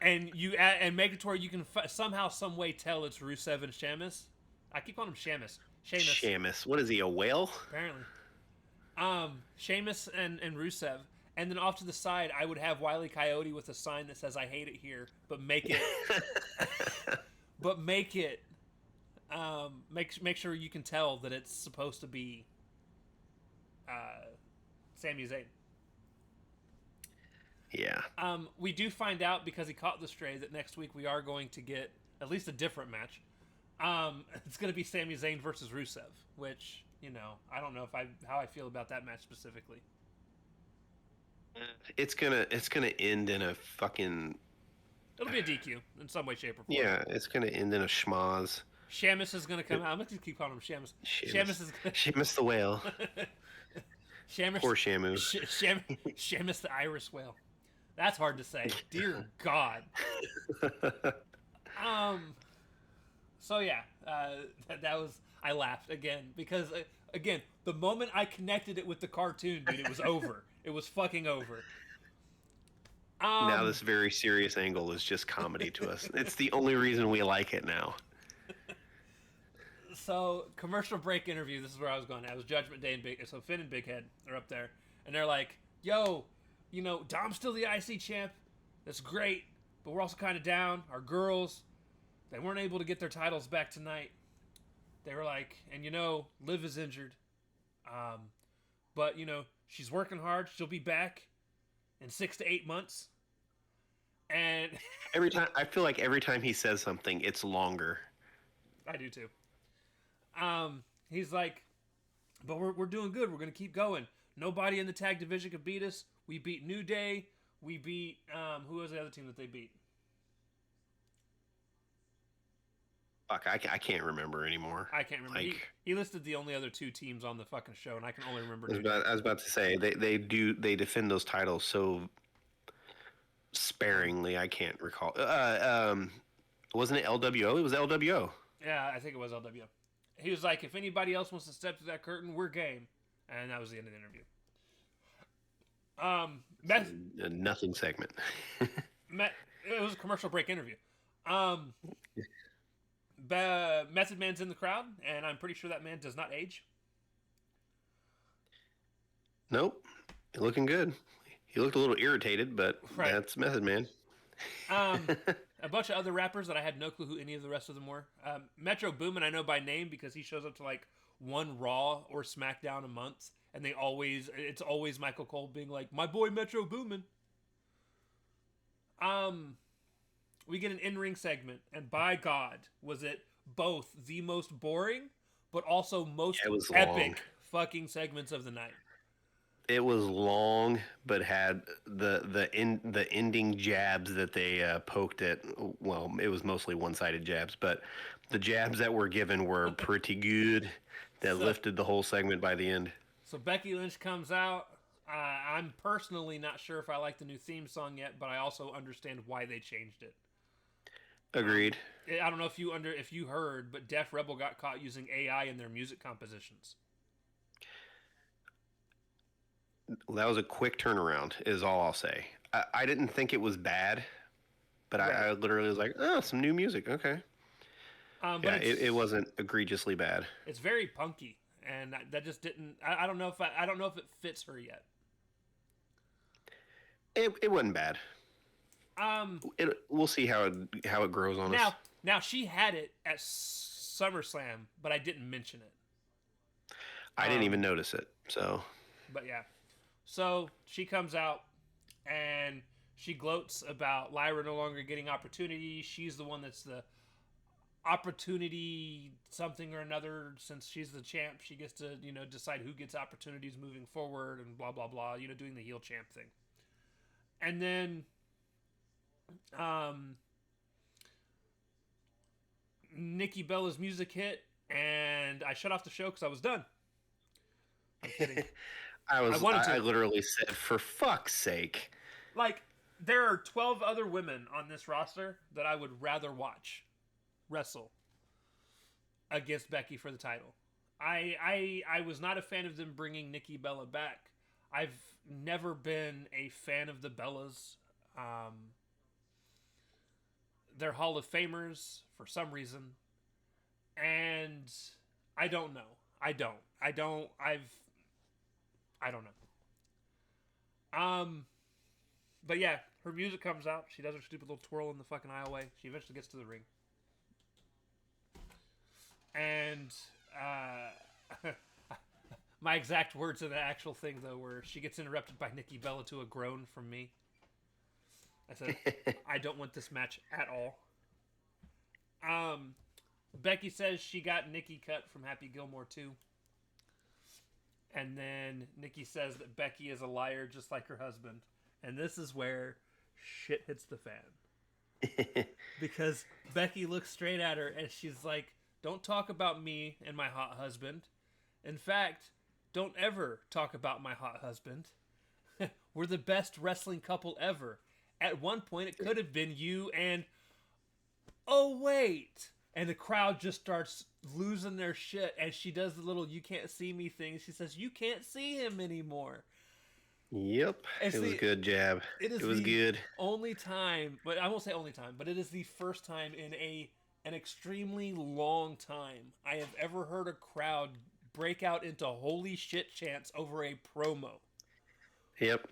and you add, and make it to where you can somehow, some way tell it's Rusev and Shamus. I keep calling him Shamus. Shamus. What is he, a whale? Apparently. Sheamus and Rusev, and then off to the side, I would have Wile E. Coyote with a sign that says "I hate it here," but make it, make sure you can tell that it's supposed to be, Sami Zayn. Yeah. We do find out because he caught the stray that next week we are going to get at least a different match. It's going to be Sami Zayn versus Rusev, which, you know, I don't know how I feel about that match specifically. It's gonna end in a fucking. It'll be a DQ in some way, shape, or form. Yeah, it's gonna end in a schmoz. Sheamus is gonna come out. I'm gonna keep calling him Sheamus. Sheamus is gonna... Sheamus the whale. Sheamus. Poor Shamus. Sheamus the Irish whale. That's hard to say. Dear God. So yeah, that was. I laughed again because again, the moment I connected it with the cartoon, dude, it was over. It was fucking over. Now this very serious angle is just comedy to us. It's the only reason we like it now. So, commercial break interview. This is where I was going. It was Judgment Day and so Finn and Big Head are up there, and they're like, "Yo, you know, Dom's still the IC champ. That's great, but we're also kind of down. Our girls, they weren't able to get their titles back tonight. They were like, and you know, Liv is injured, but you know, she's working hard. She'll be back in 6 to 8 months." And I feel like every time he says something, it's longer. I do too. He's like, but we're doing good. We're gonna keep going. Nobody in the tag division could beat us. We beat New Day. We beat who was the other team that they beat? Fuck, I can't remember anymore. I can't remember. Like, he listed the only other 2 teams on the fucking show, and I can only remember. I was about to say they defend those titles so sparingly. I can't recall. Wasn't it LWO? It was LWO. Yeah, I think it was LWO. He was like, if anybody else wants to step through that curtain, we're game. And that was the end of the interview. A nothing segment. It was a commercial break interview. Method Man's in the crowd, and I'm pretty sure that man does not age. Nope. Looking good. He looked a little irritated, but right. That's Method Man. A bunch of other rappers that I had no clue who any of the rest of them were. Metro Boomin I know by name because he shows up to like one Raw or SmackDown a month, and it's always Michael Cole being like, "My boy Metro Boomin." We get an in-ring segment, and by God, was it both the most boring, but also most epic fucking segments of the night. It was long, but had the ending jabs that they poked at. Well, it was mostly one-sided jabs, but the jabs that were given were pretty good. That lifted the whole segment by the end. So Becky Lynch comes out. I'm personally not sure if I like the new theme song yet, but I also understand why they changed it. Agreed. I don't know if you heard, but Def Rebel got caught using AI in their music compositions. That was a quick turnaround, is all I'll say. I didn't think it was bad, but right. I literally was like, oh, some new music. Okay. But it wasn't egregiously bad. It's very punky, and that just didn't. I don't know if it fits her yet. It wasn't bad. We'll see how it grows on us. Now she had it at SummerSlam, but I didn't mention it. I didn't even notice it. So. But yeah. So she comes out and she gloats about Lyra no longer getting opportunity. She's the one that's the opportunity something or another. Since she's the champ, she gets to, decide who gets opportunities moving forward and blah, blah, blah, doing the heel champ thing. And then Nikki Bella's music hit and I shut off the show because I was done. I'm kidding. I literally said, for fuck's sake. Like, there are 12 other women on this roster that I would rather watch wrestle against Becky for the title. I was not a fan of them bringing Nikki Bella back. I've never been a fan of the Bellas. they're Hall of Famers for some reason, and I don't know. I don't know. But yeah, her music comes out. She does her stupid little twirl in the fucking aisleway. She eventually gets to the ring. And my exact words of the actual thing, though, were she gets interrupted by Nikki Bella to a groan from me. I said, I don't want this match at all. Becky says she got Nikki cut from Happy Gilmore too. And then Nikki says that Becky is a liar just like her husband. And this is where shit hits the fan. Because Becky looks straight at her and she's like, don't talk about me and my hot husband. In fact, don't ever talk about my hot husband. We're the best wrestling couple ever. At one point, it could have been you and... Oh, wait! And the crowd just starts losing their shit. And she does the little you can't see me thing. She says, you can't see him anymore. Yep. It was a good jab. It was good. Only time, but I won't say only time, but it is the first time in an extremely long time I have ever heard a crowd break out into holy shit chants over a promo. Yep.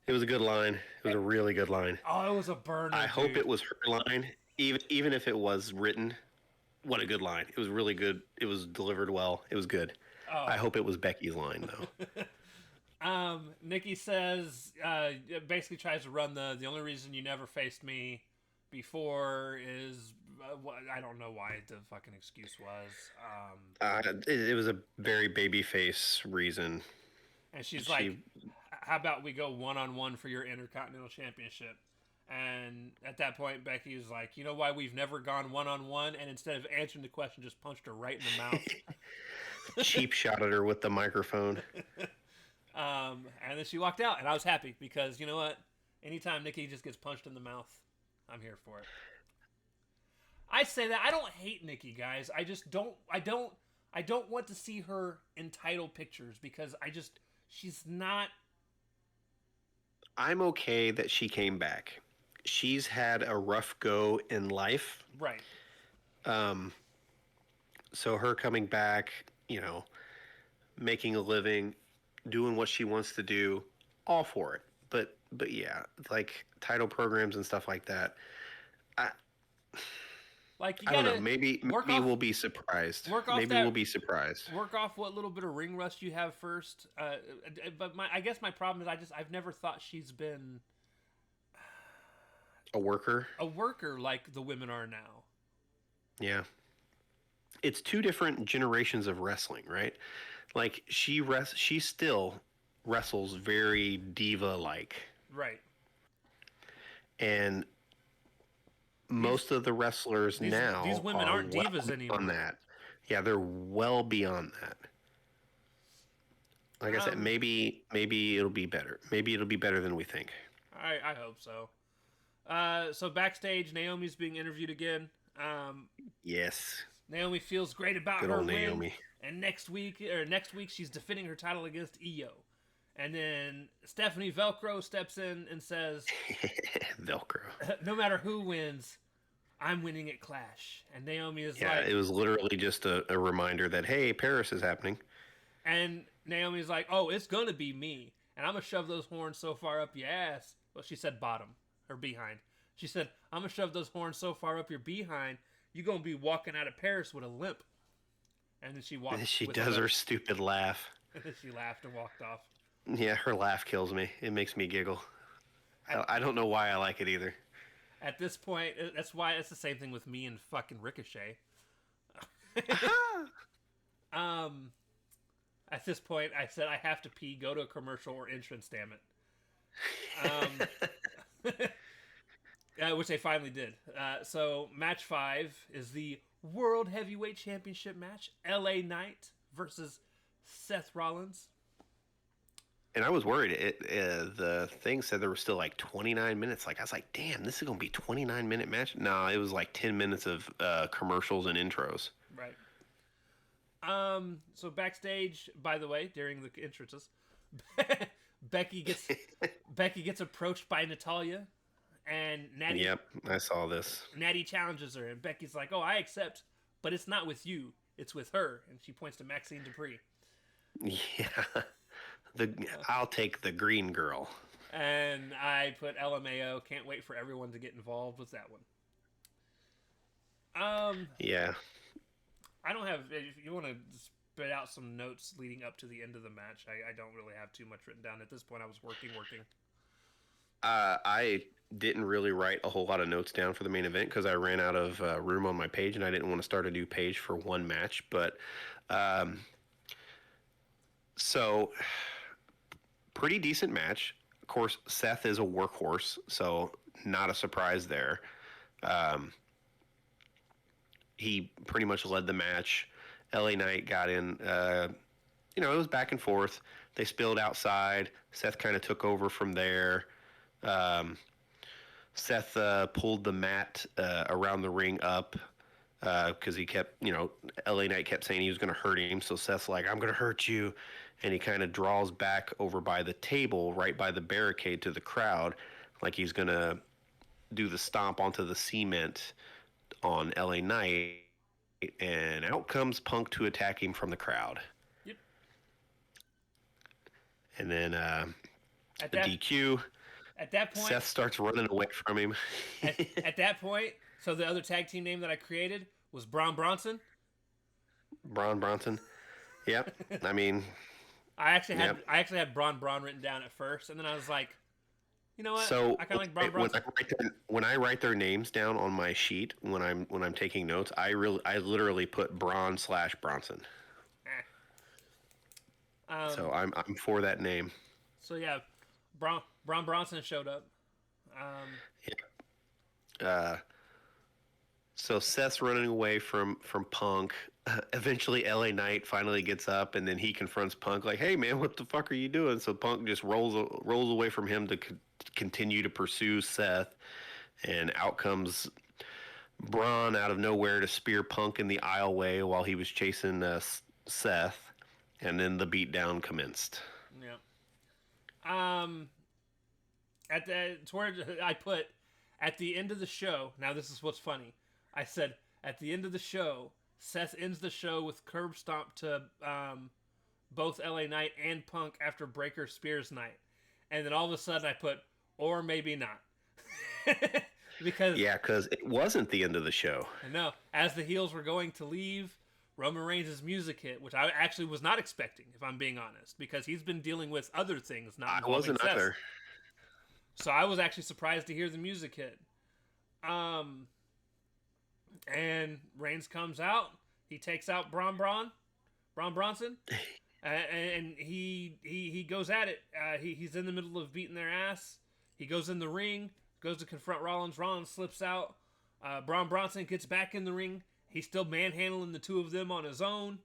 It was a good line. It was a really good line. Oh, it was a burner. I hope it was her line, even if it was written. What a good line. It was really good. It was delivered well. It was good. Oh. I hope it was Becky's line, though. Nikki says, basically tries to run the only reason you never faced me before is, I don't know why the fucking excuse was. It was a very babyface reason. And she's like, how about we go one-on-one for your Intercontinental Championship? And at that point, Becky was like, you know why we've never gone one-on-one? And instead of answering the question, just punched her right in the mouth. Cheap shot at her with the microphone. And then she walked out, and I was happy because, you know what? Anytime Nikki just gets punched in the mouth, I'm here for it. I say that I don't hate Nikki, guys. I just don't want to see her in title pictures because she's not. I'm okay that she came back. She's had a rough go in life. Right. So her coming back, making a living, doing what she wants to do, all for it. But yeah, like title programs and stuff like that. I don't know. Maybe we'll be surprised. We'll be surprised. Work off what little bit of ring rust you have first. But I guess my problem is I've never thought she's been a worker. A worker like the women are now. Yeah. It's two different generations of wrestling, right? Like she still wrestles very diva-like. Right. And most of the wrestlers now these women aren't divas anymore. On that. Yeah, they're well beyond that. Like I said, maybe it'll be better. Maybe it'll be better than we think. I hope so. So backstage, Naomi's being interviewed again. Yes. Naomi feels great about Good her old win. Naomi. And next week she's defending her title against Io. And then Stephanie Velcro steps in and says, Velcro. No matter who wins, I'm winning at Clash. And Naomi is like... Yeah, it was literally just a reminder that, hey, Paris is happening. And Naomi's like, oh, it's going to be me. And I'm going to shove those horns so far up your ass. Well, she said bottom, or behind. She said, I'm going to shove those horns so far up your behind, you're going to be walking out of Paris with a limp. And then she walked. And she does her stupid laugh. And then she laughed and walked off. Yeah, her laugh kills me. It makes me giggle. I don't know why I like it either. At this point, that's why it's the same thing with me and fucking Ricochet. At this point, I said I have to pee, go to a commercial or entrance, damn it. Which they finally did. So match 5 is the World Heavyweight Championship match. LA Knight versus Seth Rollins. And I was worried. The thing said there were still like 29 minutes. Like I was like, damn, this is going to be a 29-minute match? No, it was like 10 minutes of commercials and intros. Right. So backstage, by the way, during the entrances, Becky gets approached by Natalya, And Natty, Yep, I saw this. Natty challenges her, and Becky's like, "Oh, I accept, but it's not with you. It's with her." And she points to Maxine Dupree. Yeah, I'll take the green girl. And I put LMAO. Can't wait for everyone to get involved with that one. Yeah. I don't have. If you want to spit out some notes leading up to the end of the match, I don't really have too much written down at this point. I was working. I didn't really write a whole lot of notes down for the main event because I ran out of room on my page and I didn't want to start a new page for one match. But so pretty decent match. Of course, Seth is a workhorse, so not a surprise there. He pretty much led the match. LA Knight got in. It was back and forth. They spilled outside. Seth kind of took over from there. Seth pulled the mat around the ring up because he kept, LA Knight kept saying he was going to hurt him. So Seth's like, I'm going to hurt you. And he kind of draws back over by the table, right by the barricade to the crowd, like he's going to do the stomp onto the cement on LA Knight. And out comes Punk to attack him from the crowd. Yep. And then At the that, DQ. at that point, Seth starts running away from him. at that point, so the other tag team name that I created was Braun Bronson. Braun Bronson. Yep. I mean, I actually had Braun written down at first, and then I was like, you know what? so I kind of like Braun Bronson. when I write their names down on my sheet when I'm taking notes, I literally put Braun/Bronson. So I'm for that name. So yeah, Braun Bronson showed up. So Seth's running away from Punk. Eventually, LA Knight finally gets up, and then he confronts Punk like, "Hey, man, what the fuck are you doing?" So Punk just rolls away from him to continue to pursue Seth, and out comes Braun out of nowhere to spear Punk in the aisleway while he was chasing Seth, and then the beatdown commenced. Yeah. I put at the end of the show. Now this is what's funny. I said at the end of the show, Seth ends the show with curb stomp to both LA Knight and Punk after Breaker Spears night, and then all of a sudden I put or maybe not because it wasn't the end of the show. I know as the heels were going to leave, Roman Reigns' music hit, which I actually was not expecting, if I'm being honest, because he's been dealing with other things. Not I wasn't Seth. either. So I was actually surprised to hear the music hit. And Reigns comes out. He takes out Braun Bronson, and he goes at it. He's in the middle of beating their ass. He goes in the ring, goes to confront Rollins. Rollins slips out. Braun Bronson gets back in the ring. He's still manhandling the two of them on his own.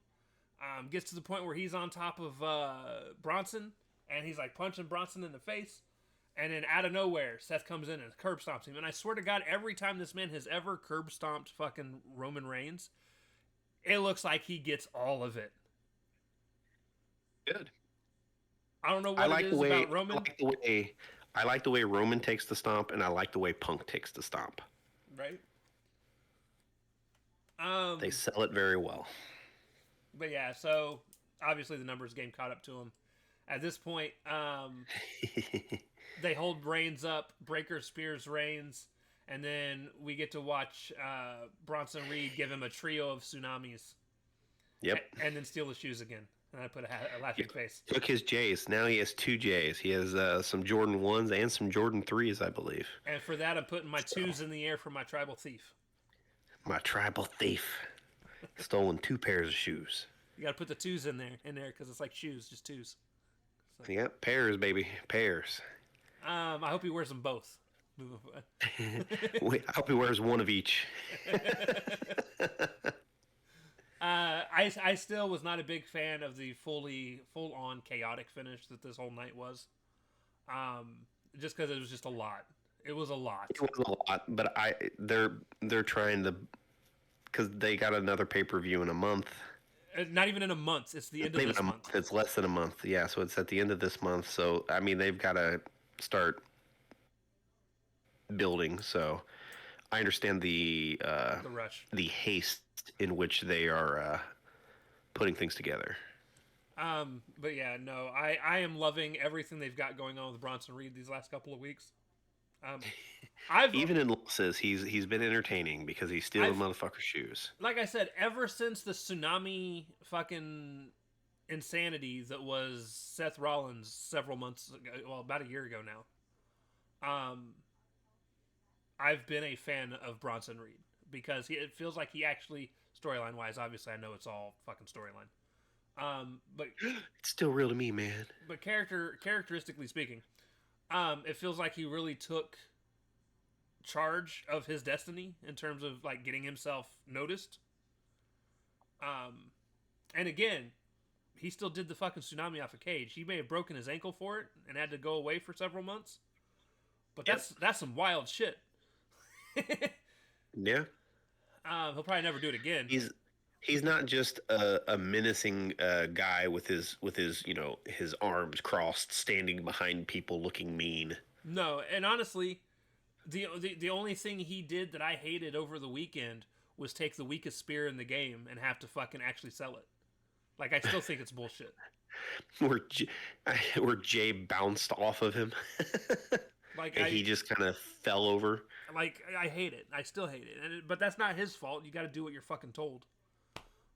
Gets to the point where he's on top of Bronson, and he's like punching Bronson in the face. And then out of nowhere, Seth comes in and curb stomps him. And I swear to God, every time this man has ever curb stomped fucking Roman Reigns, it looks like he gets all of it. Good. I don't know what it is about Roman. I like the way Roman takes the stomp, and I like the way Punk takes the stomp. Right. They sell it very well. But yeah, so obviously the numbers game caught up to him. At this point, they hold Reigns up. Breaker spears Reigns, and then we get to watch Bronson Reed give him a trio of tsunamis. Yep. And then steal his shoes again. And I put a laughing face. Took his J's. Now he has 2 J's. He has some Jordan 1s and some Jordan 3s, I believe. And for that, I'm putting my 2s in the air for my tribal thief. My tribal thief. Stolen 2 pairs of shoes. You got to put the 2s in there because it's like shoes, just 2s. So. Yep, pairs, baby. Pairs. I hope he wears them both. I hope he wears one of each. I still was not a big fan of the full-on chaotic finish that this whole night was. Just because it was just a lot. It was a lot. It was a lot, but they're trying to, because they got another pay-per-view in a month. Not even in a month. It's the end of this month. It's less than a month. Yeah, so it's at the end of this month. So, I mean, they've got to start building. So I understand The rush. the haste in which they are putting things together. But yeah, no, I am loving everything they've got going on with Bronson Reed these last couple of weeks. Um, I've Even in losses, he's been entertaining because he's stealing I've motherfuckers' shoes. like I said, ever since the tsunami fucking insanity that was Seth Rollins several months ago, well, about a year ago now. I've been a fan of Bronson Reed because it feels like he actually storyline wise. Obviously, I know it's all fucking storyline. But It's still real to me, man. but characteristically speaking, it feels like he really took charge of his destiny in terms of like getting himself noticed. And again, he still did the fucking tsunami off a cage. He may have broken his ankle for it and had to go away for several months. But that's some wild shit. Yeah. He'll probably never do it again. He's not just a menacing guy with his his arms crossed, standing behind people, looking mean. No, and honestly, the only thing he did that I hated over the weekend was take the weakest spear in the game and have to fucking actually sell it. Like I still think it's bullshit. Where Jay bounced off of him, Like and he just kind of fell over. Like I hate it. I still hate it. But that's not his fault. You got to do what you're fucking told.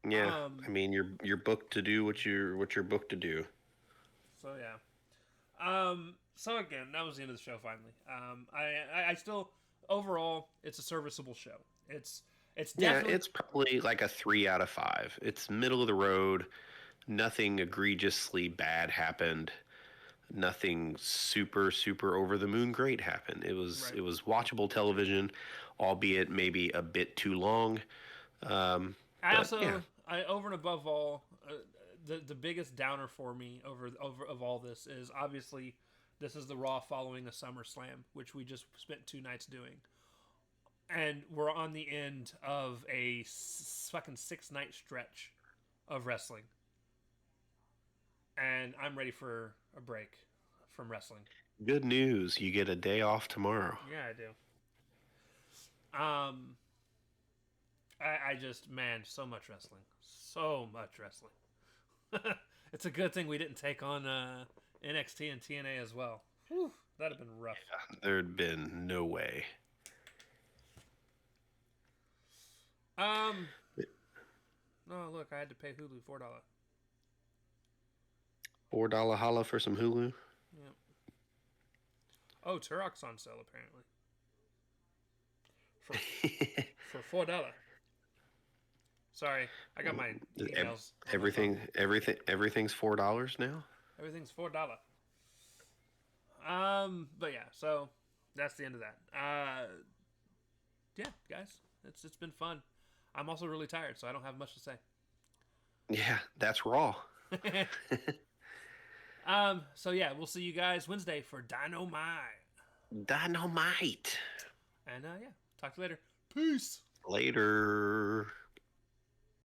Yeah, I mean you're booked to do what you're booked to do. So yeah. So again, that was the end of the show. Finally. I still overall it's a serviceable show. It's definitely it's probably like a 3 out of 5. It's middle of the road. Nothing egregiously bad happened. Nothing super over the moon great happened. It was watchable television, albeit maybe a bit too long. I over and above all, the biggest downer for me over of all this is obviously this is the Raw following a SummerSlam, which we just spent 2 nights doing, and we're on the end of a fucking 6-night stretch of wrestling, and I'm ready for a break from wrestling. Good news, you get a day off tomorrow. Yeah, I do. I just, man, so much wrestling. So much wrestling. It's a good thing we didn't take on NXT and TNA as well. Whew, that'd have been rough. Yeah, there'd been no way. No, look, I had to pay Hulu $4. $4 holla for some Hulu. Yeah. Oh, Turok's on sale apparently. For $4. Sorry, I got my emails. Everything's $4 now. Everything's $4. But yeah, so that's the end of that. Yeah, guys, it's been fun. I'm also really tired, so I don't have much to say. Yeah, that's Raw. So yeah, we'll see you guys Wednesday for Dynamite. Dynamite. And yeah, talk to you later. Peace. Later.